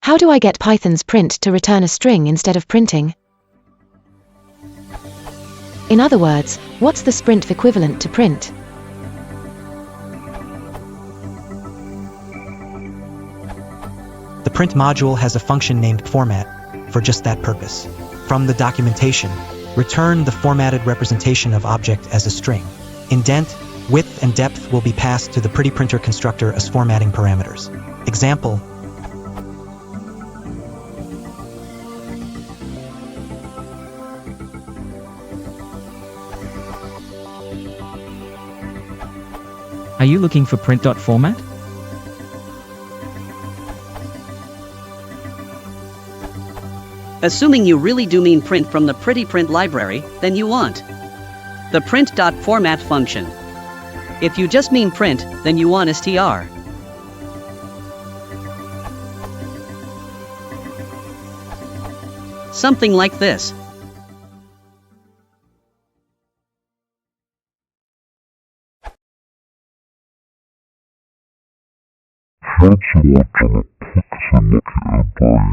How do I get Python's print to return a string instead of printing? In other words, what's the sprint equivalent to print? The print module has a function named format for just that purpose. From the documentation, return the formatted representation of object as a string. Indent, width, and depth will be passed to the Printer constructor as formatting parameters. Example: Are you looking for print.format? Assuming you really do mean print from the Pprint library, then you want the print.format function. If you just mean print, then you want str. Something like this. Thanks a lot, Philip. Thanks a lot,